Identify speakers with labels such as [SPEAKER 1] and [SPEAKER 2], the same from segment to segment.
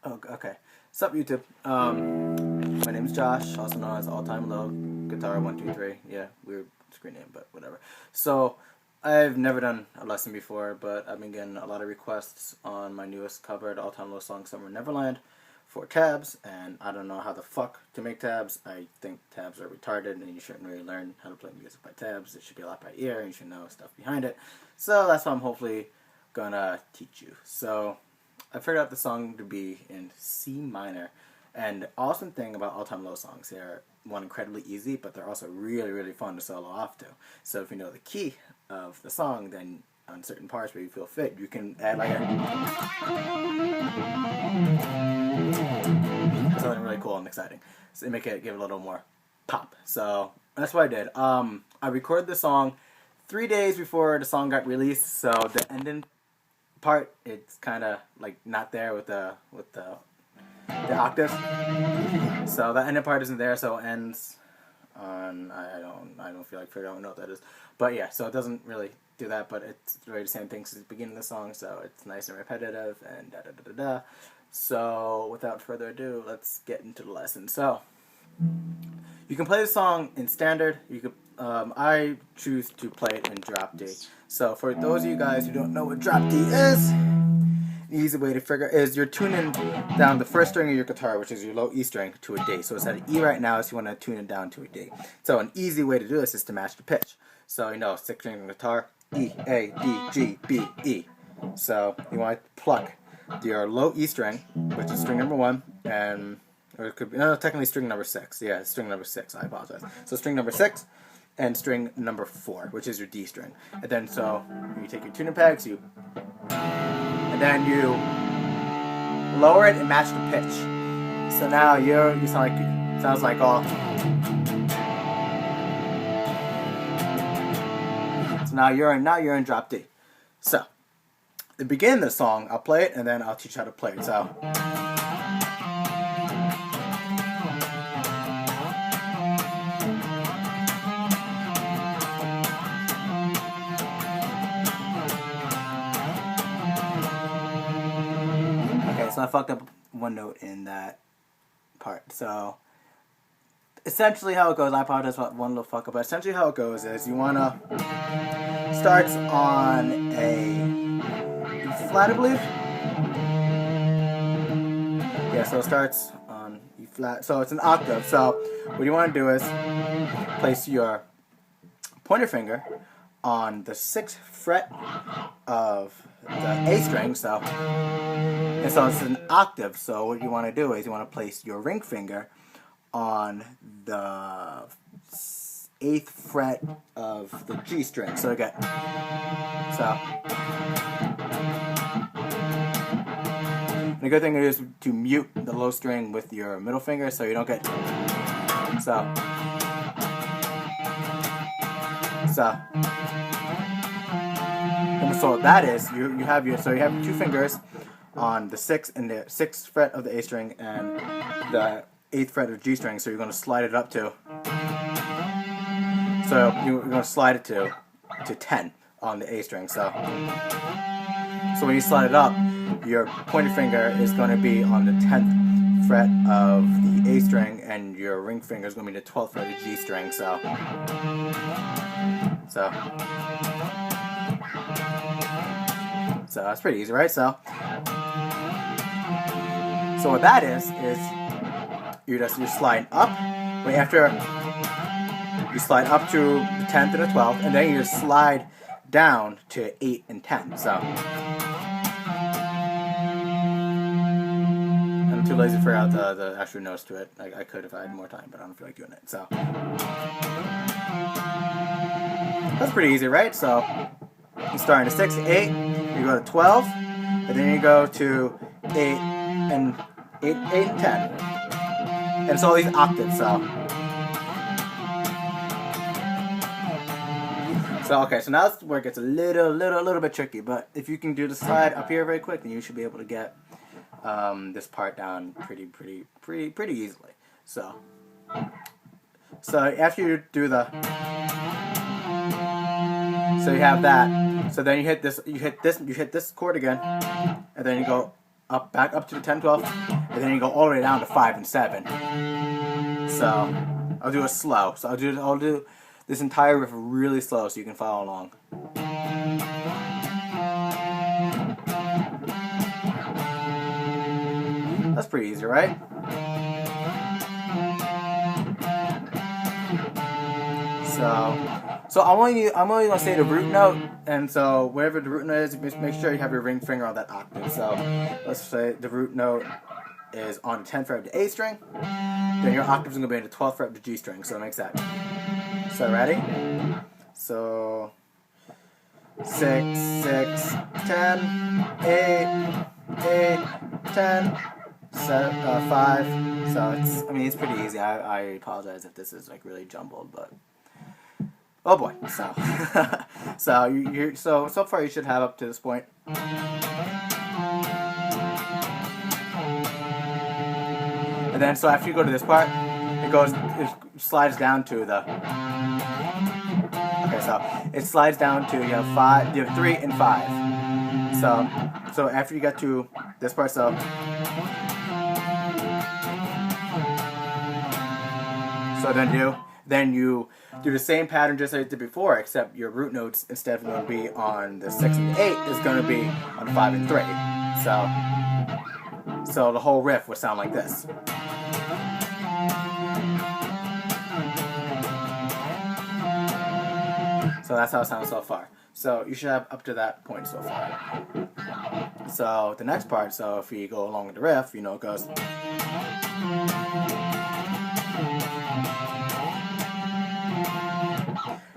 [SPEAKER 1] Oh, okay. What's up, YouTube? My name is Josh, also known as All Time Low Guitar 123. Yeah, weird screen name, but whatever. So, I've never done a lesson before, but I've been getting a lot of requests on my newest cover, the All Time Low song Summer Neverland, for tabs, and I don't know how the fuck to make tabs. I think tabs are retarded, and you shouldn't really learn how to play music by tabs. It should be a lot by ear, and you should know stuff behind it. So that's what I'm hopefully gonna teach you. So I figured out the song to be in C minor, and the awesome thing about All Time Low songs, they're one, incredibly easy, but they're also really, really fun to solo off to. So if you know the key of the song, then on certain parts where you feel fit, you can add like something really cool and exciting. So give it a little more pop. So that's what I did. I recorded the song 3 days before the song got released, so the ending part, it's kind of like not there with the octaves. So the ending part isn't there, so it ends on I don't feel like figuring out what that is. But yeah, so it doesn't really do that, but it's really the same thing since the beginning of the song, so it's nice and repetitive and da da da da da. So without further ado, let's get into the lesson. So you can play the song in standard. You could I choose to play it in drop D. So for those of you guys who don't know what drop D is, the easy way to figure is you're tuning down the first string of your guitar, which is your low E string, to a D. So it's at an E right now, so you want to tune it down to a D. So an easy way to do this is to match the pitch. So you know, 6 string guitar, E, A, D, G, B, E. So you want to pluck your low E string, which is string number 1, and or it could be, no, technically string number 6. Yeah, string number 6. I apologize. So string number 6 and string number 4, which is your D string. And then so you take your tuning pegs, and then you lower it and match the pitch. So now you sounds like all. So now you're in drop D. So to begin the song, I'll play it and then I'll teach you how to play it. So. So I fucked up one note in that part. So essentially how it goes, I apologize about one little fuck up, but essentially how it goes is you wanna starts on a E flat, I believe. Yeah, so it starts on E flat. So it's an octave. So what you wanna do is place your pointer finger on the 6th fret of the A string, so it's an octave. So what you want to do is you want to place your ring finger on the 8th fret of the G string. So again, and the good thing is to mute the low string with your middle finger, so you don't get So what that is, you have 2 fingers on the 6th and the 6th fret of the A string and the 8th fret of the G string. So you're going to slide it up to. So you're going to slide it to 10 on the A string. So when you slide it up, your pointer finger is going to be on the 10th fret of the A string, and your ring finger is going to be the 12th fret of the G string. So that's pretty easy, right? So what that is you're sliding up. Wait, after you slide up to the 10th and the 12th, and then you just slide down to 8 and 10. So I'm too lazy to figure out the actual notes to it. I could if I had more time, but I don't feel like doing it. So that's pretty easy, right? So you start in 6, 8, you go to 12, and then you go to 8 and 10. And it's all these octaves, so okay, so now that's where it gets a little bit tricky, but if you can do the slide up here very quick, then you should be able to get this part down pretty easily. So after you do so you have that. So then you hit this chord again, and then you go back up to the 10, 12, and then you go all the way down to 5 and 7. So I'll do it slow. So I'll do this entire riff really slow so you can follow along. That's pretty easy, right? So I'm only gonna say the root note, and so wherever the root note is, make sure you have your ring finger on that octave. So let's say the root note is on the 10th fret of the A string, then your octave is gonna be in the 12th fret of the G string. So it makes that. So ready? So 6, 6, 10, 8, 8, 10. 5. So it's pretty easy. I apologize if this is like really jumbled, but oh boy. So so far you should have up to this point. And then so after you go to this part, it slides down to the. Okay, so it slides down to you have 3 and 5. So after you get to this part, so then you do the same pattern just like you did before, except your root notes, instead of going to be on the 6 and the 8, is going to be on 5 and 3. So the whole riff would sound like this. So that's how it sounds so far. So you should have up to that point so far. So the next part, so if you go along with the riff, it goes.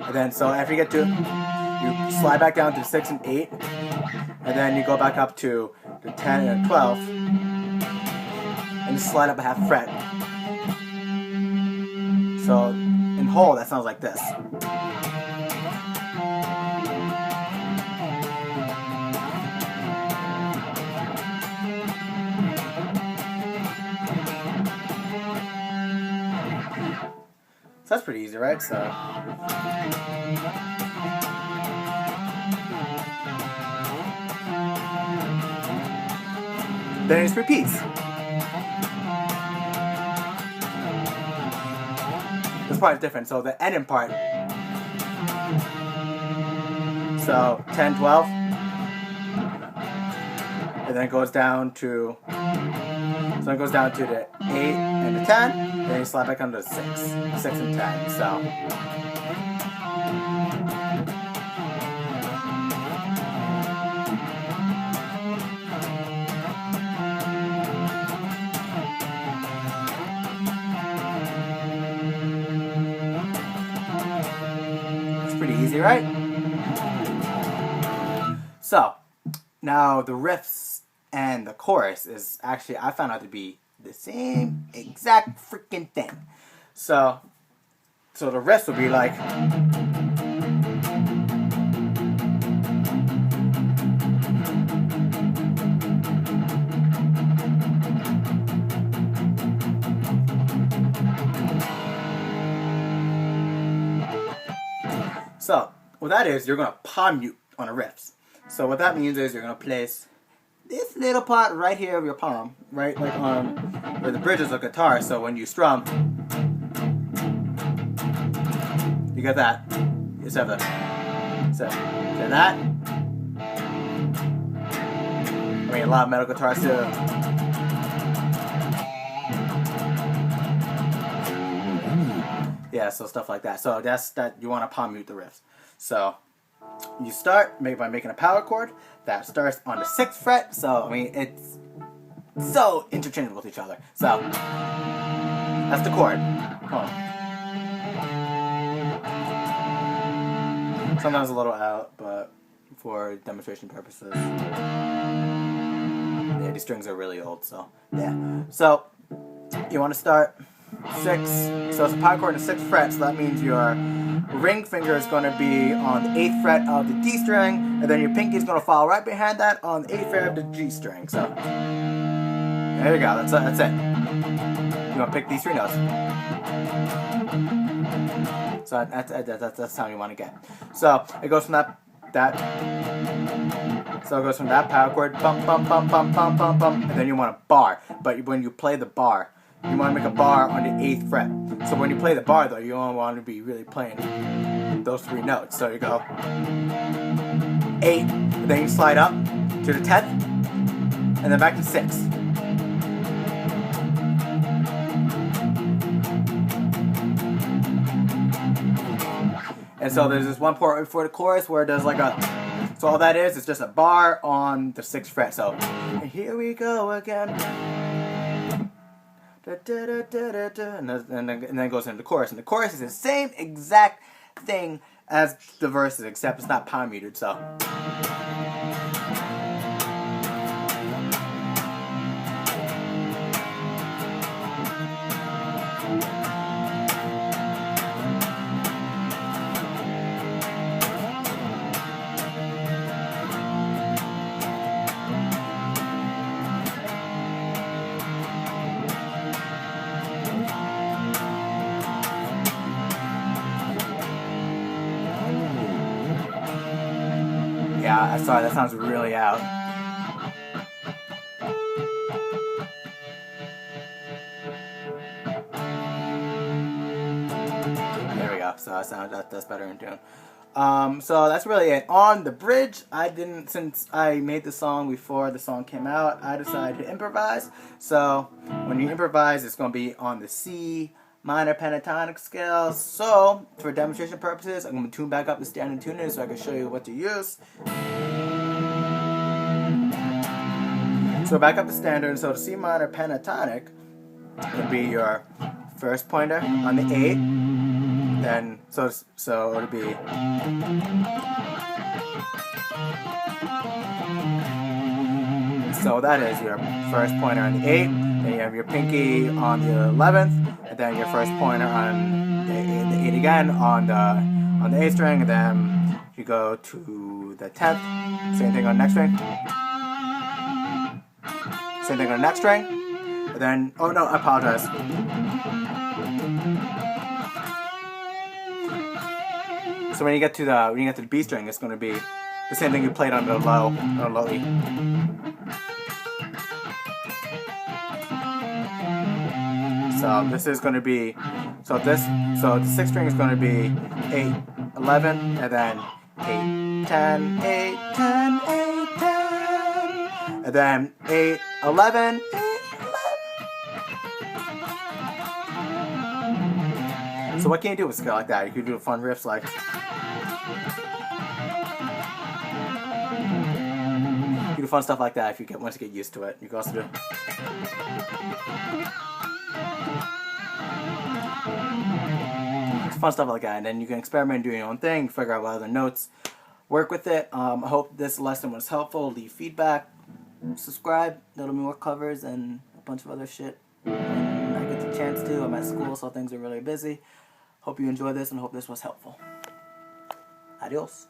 [SPEAKER 1] And then so after you get to, you slide back down to 6 and 8, and then you go back up to the 10 and 12, and you slide up a half fret. So in whole, that sounds like this. So that's pretty easy, right? So then it just repeats. This part is different. So the ending part. So 10, 12, and then it goes down to. So it goes down to the 8 and the 10. Then you slide back onto the 6 and 10. So it's pretty easy, right? So now the riffs and the chorus is actually, I found out to be the same exact freaking thing. So the rest will be like. So what that is, you're gonna palm mute on the riffs. So what that means is you're gonna place this little part right here of your palm, right, like on where the bridge is of guitar. So when you strum, you get that. You just have the that. I mean, a lot of metal guitars too. Yeah, so stuff like that. So that's that. You want to palm mute the riffs. So you start by making a power chord that starts on the 6th fret. So I mean, it's so interchangeable with each other. So that's the chord. Hold on. Sometimes a little out, but for demonstration purposes. Yeah, these strings are really old, so yeah. So you want to start 6. So it's a power chord in the 6th fret. So that means your ring finger is going to be on the 8th fret of the D string, and then your pinky is going to follow right behind that on the 8th fret of the G string. So there you go. That's it. You want to pick these 3 notes. So that's how you want to get. So it goes from that So it goes from that power chord, bum bum bum bum bum bum bum, and then you want a bar. But when you play the bar, you want to make a bar on the 8th fret. So when you play the bar though, you don't want to be really playing those 3 notes. So you go 8, then you slide up to the 10th, and then back to 6. And so there's this one part before the chorus where there's like a, so all that is just a bar on the 6th fret. So, and here we go again. Da, da, da, da, da, da. And then it goes into the chorus. And the chorus is the same exact thing as the verses, except it's not power muted, so. Yeah, sorry, that sounds really out. There we go. So that's better in tune. So that's really it. On the bridge, since I made the song before the song came out, I decided to improvise. So when you improvise, it's going to be on the C minor pentatonic scale. So for demonstration purposes, I'm going to tune back up the standard tuning so I can show you what to use. So back up the standard. So the C minor pentatonic would be your first pointer on the 8. Then so it would be so that is your first pointer on the 8. Then you have your pinky on the 11th, and then your first pointer on the 8 again on the A string, and then you go to the 10th. Same thing on the next string. Same thing on the next string. And then oh no, I apologize. So when you get to the B string, it's going to be the same thing you played on the low E. So this is going to be so the 6th string is going to be 8, 11, and then 8, 10, 8, 10, 8, 10, and then 8, 11, 8, 11. So what can you do with a scale like that? You can do fun riffs like. You can do fun stuff like that if you once you get used to it. You can also do. It's fun stuff like that, and then you can experiment, do your own thing, figure out what other notes work with it. I hope this lesson was helpful. Leave feedback, subscribe. There'll be more covers and a bunch of other shit when I get the chance to. I'm at school, so things are really busy. Hope you enjoyed this and hope this was helpful. Adios.